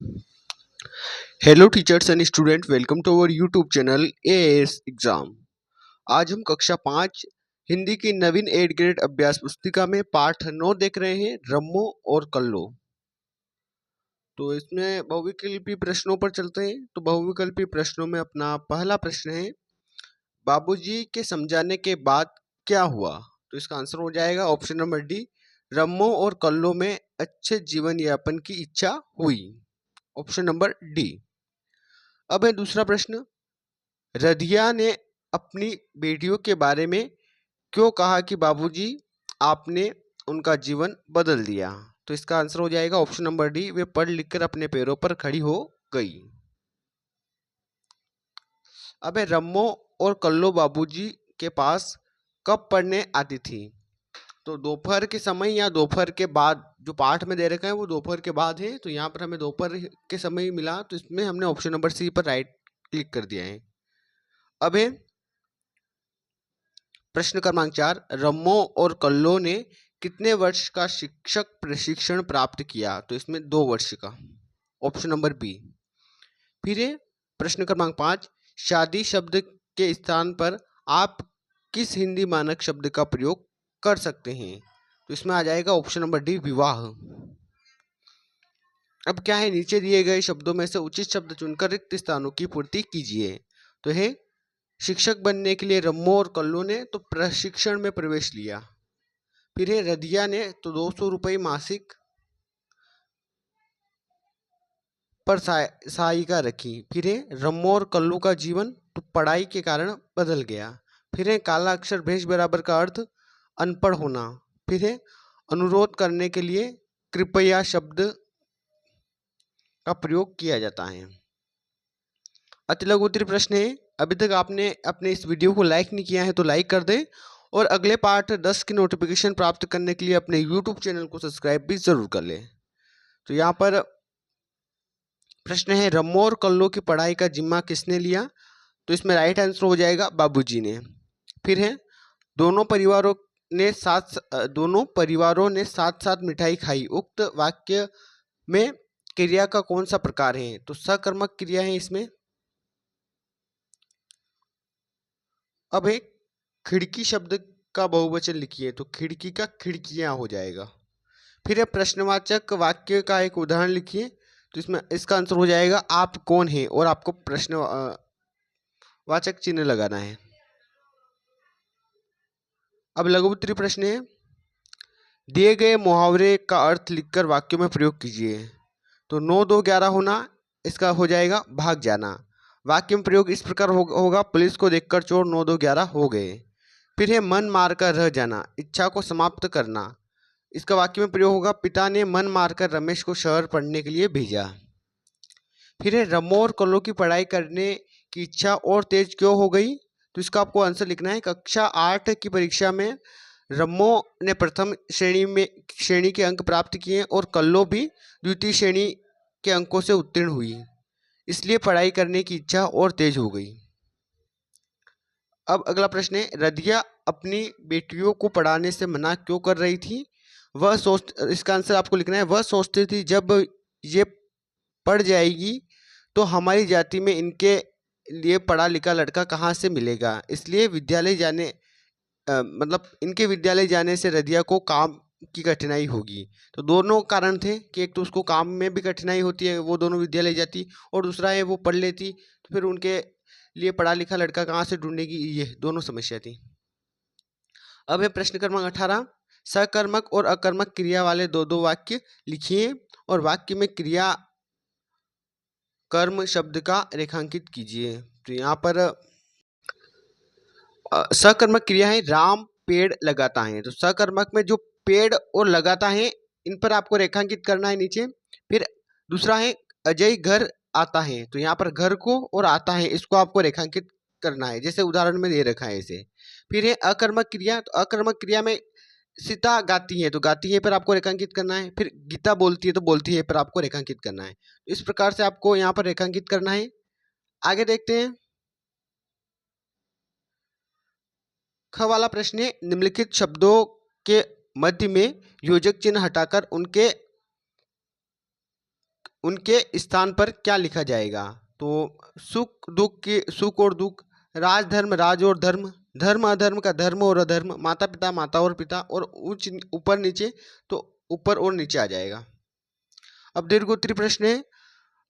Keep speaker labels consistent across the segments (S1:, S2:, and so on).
S1: Hello teachers and student, welcome to our YouTube channel AAS exam. आज हम कक्षा 5 हिंदी की नवीन 8 ग्रेड अभ्यास पुस्तिका में पाठ 9 देख रहे हैं, रम्मो और कल्लो। तो इसमें बहुविकल्पी प्रश्नों पर चलते हैं। तो बहुविकल्पी प्रश्नों में अपना पहला प्रश्न है, बाबूजी के समझाने के बाद क्या हुआ? तो इसका आंसर हो जाएगा ऑप्शन नंबर डी, रम्मो और कल्लो में अच्छे जीवन यापन की इच्छा हुई। Option number D. अब है दूसरा प्रश्न, रधिया ने अपनी बेटियों के बारे में क्यों कहा कि बाबूजी आपने उनका जीवन बदल दिया? तो इसका आंसर हो जाएगा ऑप्शन नंबर डी, वे पढ़ लिखकर अपने पैरों पर खड़ी हो गई। अब है रम्मो और कल्लो बाबूजी के पास कब पढ़ने आती थी? तो दोपहर के समय या दोपहर के बाद। जो पाठ में दे रखा है वो दोपहर के बाद है, तो यहाँ पर हमें दोपहर के समय ही मिला, तो इसमें हमने ऑप्शन नंबर सी पर राइट क्लिक कर दिया है। अब है प्रश्न क्रमांक 4, रम्मो और कल्लो ने कितने वर्ष का शिक्षक प्रशिक्षण प्राप्त किया? तो इसमें 2 वर्ष का, ऑप्शन नंबर बी। फिर है प्रश्न क्रमांक 5, शादी शब्द के स्थान पर आप किस हिंदी मानक शब्द का प्रयोग कर सकते हैं? तो इसमें आ जाएगा ऑप्शन नंबर डी, विवाह। अब क्या है, नीचे दिए गए शब्दों में से उचित शब्द चुनकर रिक्त स्थानों की पूर्ति कीजिए। तो है शिक्षक बनने के लिए रम्मो और कल्लो ने तो प्रशिक्षण में प्रवेश लिया। फिर है रधिया ने तो 200 रुपये मासिक पर सहायिका रखी। फिर है रम्मो और कल्लू का जीवन तो पढ़ाई के कारण बदल गया। फिर है काला अक्षर भेष बराबर का अर्थ अनपढ़ होना। फिर है अनुरोध करने के लिए कृपया शब्द का प्रयोग किया जाता है। अति लघु उत्तरीय प्रश्न है, अभी तक आपने अपने इस वीडियो को लाइक नहीं किया है तो लाइक कर दें, और अगले पार्ट 10 की नोटिफिकेशन प्राप्त करने के लिए अपने यूट्यूब चैनल को सब्सक्राइब भी जरूर कर लें। तो यहाँ पर प्रश्न है, रम्मो और कल्लो की पढ़ाई का जिम्मा किसने लिया? तो इसमें राइट आंसर हो जाएगा बाबूजी ने। फिर है दोनों परिवारों ने साथ साथ मिठाई खाई, उक्त वाक्य में क्रिया का कौन सा प्रकार है? तो सकर्मक क्रिया है इसमें। अब एक खिड़की शब्द का बहुवचन लिखिए, तो खिड़की का खिड़कियां हो जाएगा। फिर है प्रश्नवाचक वाक्य का एक उदाहरण लिखिए, तो इसमें इसका आंसर हो जाएगा आप कौन है, और आपको प्रश्नवाचक चिन्ह लगाना है। अब लघु उत्तरीय प्रश्न है, दिए गए मुहावरे का अर्थ लिखकर वाक्यों में प्रयोग कीजिए। तो 9 2 11 होना, इसका हो जाएगा भाग जाना। वाक्य में प्रयोग इस प्रकार होगा, पुलिस को देखकर चोर 9 2 11 हो गए। फिर है मन मारकर रह जाना, इच्छा को समाप्त करना। इसका वाक्य में प्रयोग होगा, पिता ने मन मारकर रमेश को शहर पढ़ने के लिए भेजा। फिर है रम्मो और कल्लो की पढ़ाई करने की इच्छा और तेज क्यों हो गई? तो इसका आपको आंसर लिखना है, कक्षा 8 की परीक्षा में रम्मो ने प्रथम श्रेणी के अंक प्राप्त किए और कल्लो भी द्वितीय श्रेणी के अंकों से उत्तीर्ण हुई, इसलिए पढ़ाई करने की इच्छा और तेज हो गई। अब अगला प्रश्न है, रधिया अपनी बेटियों को पढ़ाने से मना क्यों कर रही थी? इसका आंसर आपको लिखना है, वह सोचती थी जब ये पढ़ जाएगी तो हमारी जाति में इनके लिए पढ़ा लिखा लड़का कहाँ से मिलेगा, इसलिए विद्यालय जाने मतलब इनके विद्यालय जाने से रधिया को काम की कठिनाई होगी। तो दोनों कारण थे कि एक तो उसको काम में भी कठिनाई होती है, वो दोनों विद्यालय जाती, और दूसरा है वो पढ़ लेती तो फिर उनके लिए पढ़ा लिखा लड़का कहाँ से ढूंढेगी, ये दोनों समस्या थी। अब है प्रश्न क्रमांक 18, सकर्मक और अकर्मक क्रिया वाले दो दो वाक्य लिखिए और वाक्य में क्रिया कर्म शब्द का रेखांकित कीजिए। तो यहाँ पर सकर्मक क्रिया है, राम पेड़ लगाता है। तो सकर्मक में जो पेड़ और लगाता है इन पर आपको रेखांकित करना है नीचे। फिर दूसरा है अजय घर आता है, तो यहाँ पर घर को और आता है इसको आपको रेखांकित करना है, जैसे उदाहरण में दे रखा है इसे। फिर है अकर्मक क्रिया, तो अकर्मक क्रिया में सीता गाती है तो गाती है पर आपको रेखांकित करना है। फिर गीता बोलती है तो बोलती है पर आपको रेखांकित करना है। इस प्रकार से आपको यहाँ पर रेखांकित करना है। आगे देखते हैं, ख वाला प्रश्न है, निम्नलिखित शब्दों के मध्य में योजक चिन्ह हटाकर उनके उनके स्थान पर क्या लिखा जाएगा? तो सुख और दुख, राजधर्म राज और धर्म, धर्म अधर्म का धर्म और अधर्म, माता पिता माता और पिता, और उच्च ऊपर नीचे तो ऊपर और नीचे आ जाएगा। अब दीर्घोत्तरी प्रश्न है,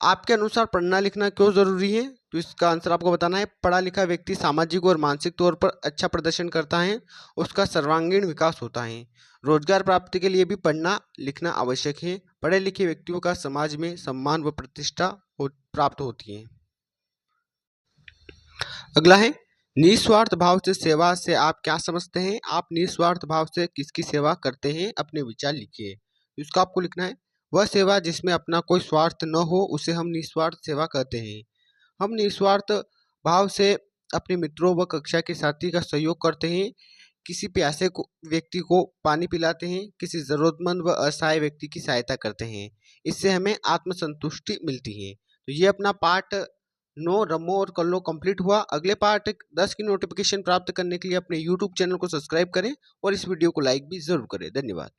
S1: आपके अनुसार पढ़ना लिखना क्यों जरूरी है? तो इसका आंसर आपको बताना है। पढ़ा लिखा व्यक्ति सामाजिक और मानसिक तौर पर अच्छा प्रदर्शन करता है, उसका सर्वांगीण विकास होता है। रोजगार प्राप्ति के लिए भी पढ़ना लिखना आवश्यक है। पढ़े लिखे व्यक्तियों का समाज में सम्मान व प्रतिष्ठा प्राप्त होती है। अगला है, निस्वार्थ भाव से सेवा से आप क्या समझते हैं? आप निस्वार्थ भाव से किसकी सेवा करते हैं? अपने विचार लिखिए। इसका आपको लिखना है, वह सेवा जिसमें अपना कोई स्वार्थ न हो उसे हम निस्वार्थ सेवा कहते हैं। हम निस्वार्थ भाव से अपने मित्रों व कक्षा के साथी का सहयोग करते हैं, किसी प्यासे को व्यक्ति को पानी पिलाते हैं, किसी जरूरतमंद व असहाय व्यक्ति की सहायता करते हैं। इससे हमें आत्मसंतुष्टि मिलती है। तो ये अपना पार्ट 9 रमो और कल्लो कंप्लीट हुआ। अगले पार्ट 10 की नोटिफिकेशन प्राप्त करने के लिए अपने यूट्यूब चैनल को सब्सक्राइब करें और इस वीडियो को लाइक भी जरूर करें। धन्यवाद।